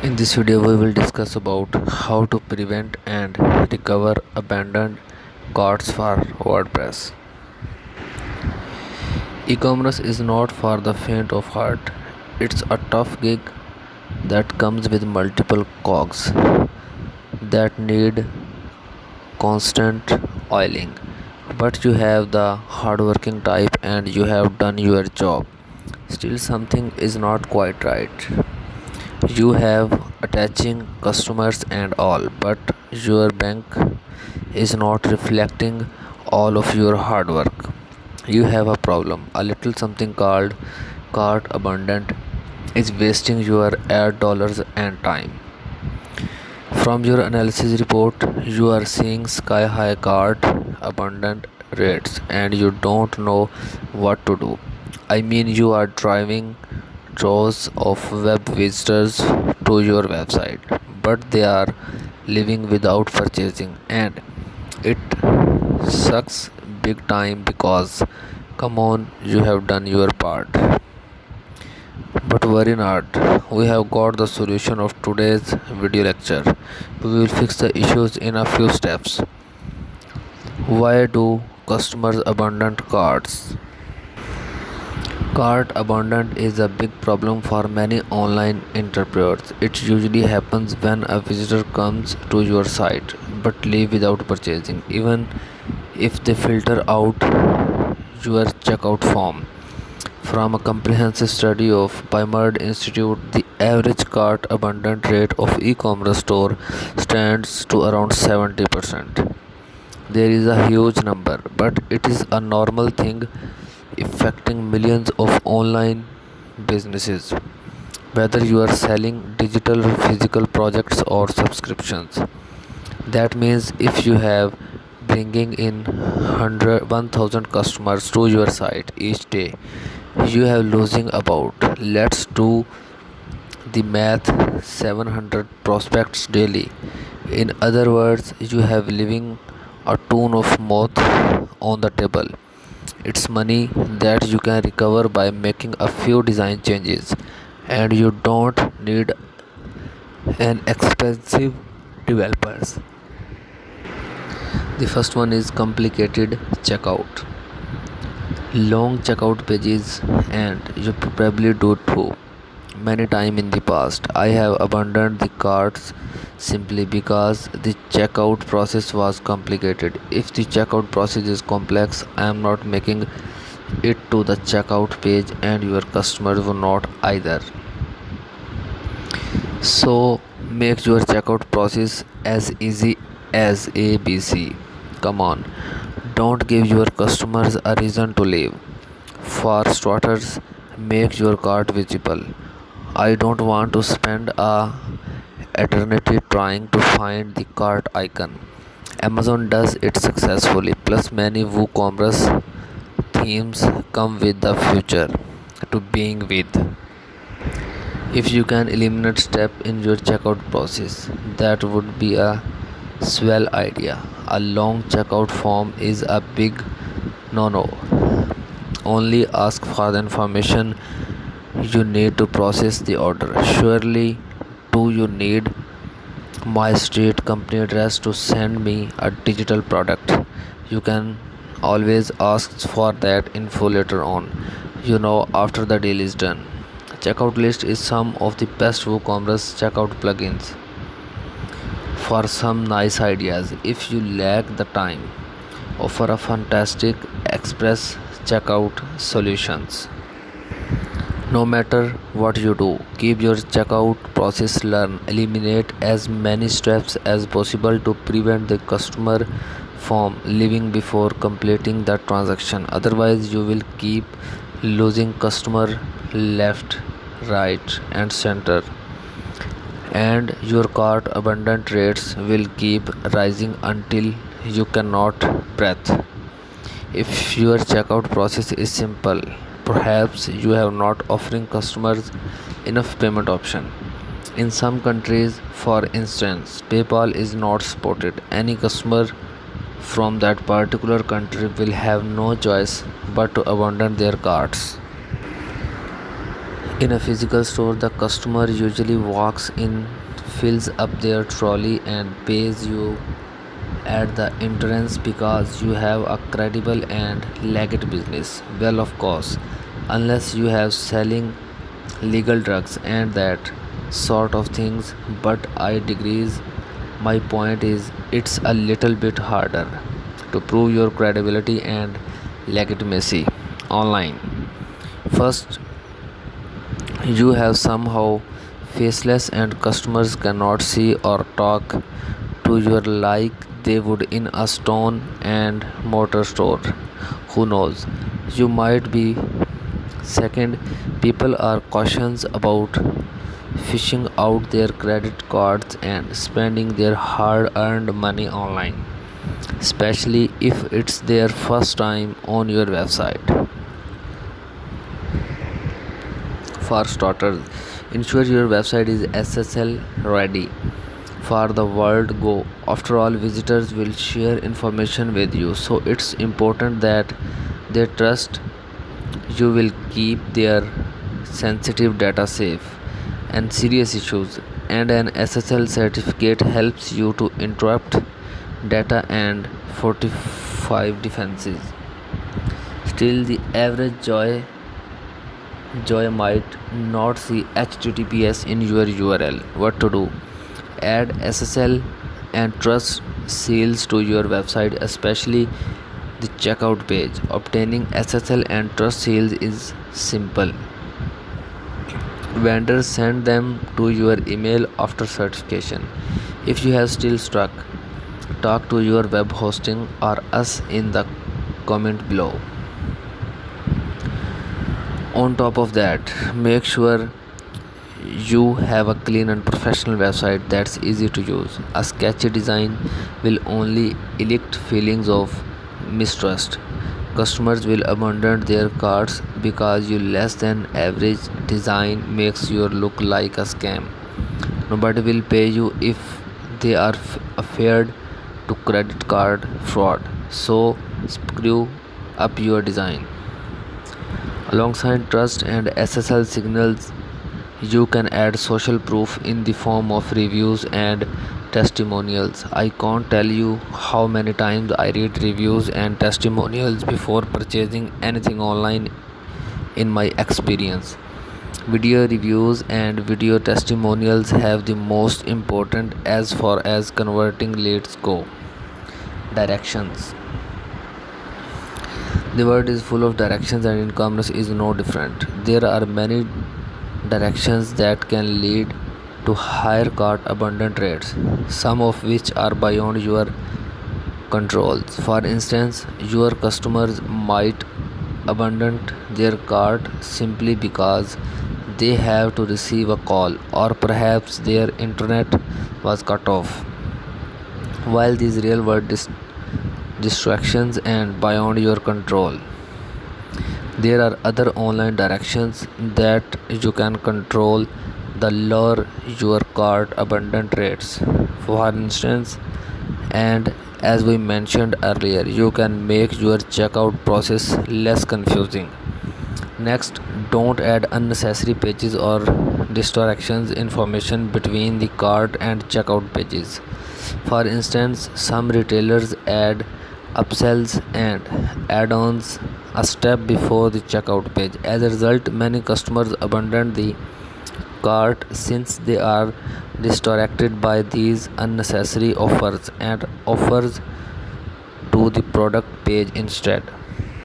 In this video, we will discuss about how to prevent and recover abandoned carts for WordPress. E-commerce is not for the faint of heart. It's a tough gig that comes with multiple cogs that need constant oiling. But you have the hardworking type and you have done your job. Still, something is not quite right. You have attaching customers and all, but your bank is not reflecting all of your hard work. You have a problem. A little something called cart abundant is wasting your ad dollars and time. From your analysis report, you are seeing sky high cart abundant rates and you don't know what to do. I mean, you are driving droves of web visitors to your website, but they are leaving without purchasing, and it sucks big time because come on, you have done your part. But worry not, we have got the solution of today's video lecture. We will fix the issues in a few steps. Why do customers abandon carts? Cart abandonment is a big problem for many online entrepreneurs. It usually happens when a visitor comes to your site but leave without purchasing, even if they filter out your checkout form. From a comprehensive study of Bimerd Institute, the average cart abandonment rate of e-commerce store stands to around 70%. There is a huge number, but it is a normal thing affecting millions of online businesses, whether you are selling digital or physical projects or subscriptions. That means if you have bringing in 1,000 customers to your site each day, you have losing about, let's do the math, 700 prospects daily. In other words, you have leaving a ton of moth on the table. It's money that you can recover by making a few design changes, and you don't need an expensive developers. The first one is complicated checkout. Long checkout pages, and you probably do too. Many times in the past, I have abandoned the carts simply because the checkout process was complicated. If the checkout process is complex, I am not making it to the checkout page, and your customers will not either. So, make your checkout process as easy as ABC. Come on, don't give your customers a reason to leave. For starters, make your cart visible. I don't want to spend a eternity trying to find the cart icon. Amazon does it successfully, plus many WooCommerce themes come with the future to being with. If you can eliminate step in your checkout process, that would be a swell idea. A long checkout form is a big no. Only ask for the information you need to process the order. Surely, do you need my street company address to send me a digital product? You can always ask for that info later on, after the deal is done. Checkout list is some of the best WooCommerce checkout plugins for some nice ideas. If you lack the time, offer a fantastic express checkout solutions. No matter what you do, keep your checkout process learn. Eliminate as many steps as possible to prevent the customer from leaving before completing the transaction. Otherwise, you will keep losing customer left, right, and center, and your cart abandonment rates will keep rising until you cannot breathe. If your checkout process is simple, perhaps you have not offering customers enough payment option. In some countries, for instance, PayPal is not supported. Any customer from that particular country will have no choice but to abandon their carts. In a physical store, the customer usually walks in, fills up their trolley, and pays you at the entrance because you have a credible and legit business. Well, of course, unless you have selling legal drugs and that sort of things, but I degrees. My point is, it's a little bit harder to prove your credibility and legitimacy online. First, you have somehow faceless and customers cannot see or talk to you like they would in a stone and mortar store. Who knows? You might be. Second, people are cautious about fishing out their credit cards and spending their hard earned money online, especially if it's their first time on your website. For starters, ensure your website is SSL ready for the world go. After all, visitors will share information with you, so it's important that they trust you will keep their sensitive data safe. And serious issues, and an SSL certificate helps you to interrupt data and fortify defenses. Still, the average joy might not see HTTPS in your URL. What to do? Add SSL and trust seals to your website, especially the checkout page. Obtaining SSL and trust seals is simple. Vendors send them to your email after certification. If you have still stuck, talk to your web hosting or us in the comment below. On top of that, make sure you have a clean and professional website that's easy to use. A sketchy design will only elicit feelings of mistrust. Customers will abandon their carts because your less than average design makes you look like a scam. Nobody will pay you if they are afraid to credit card fraud. So screw up your design. Alongside trust and SSL signals, you can add social proof in the form of reviews and testimonials. I can't tell you how many times I read reviews and testimonials before purchasing anything online in my experience. Video reviews and video testimonials have the most important as far as converting leads go. Directions. The world is full of directions and e-commerce is no different. There are many directions that can lead to higher cart abandon rates, some of which are beyond your controls. For instance, your customers might abandon their cart simply because they have to receive a call or perhaps their internet was cut off. While these real world distractions and beyond your control, there are other online directions that you can control the lower your cart abandon rates. For instance, and as we mentioned earlier, you can make your checkout process less confusing. Next, don't add unnecessary pages or distractions information between the cart and checkout pages. For instance, some retailers add upsells and add-ons a step before the checkout page. As a result, many customers abandon the cart since they are distracted by these unnecessary offers and offers to the product page instead.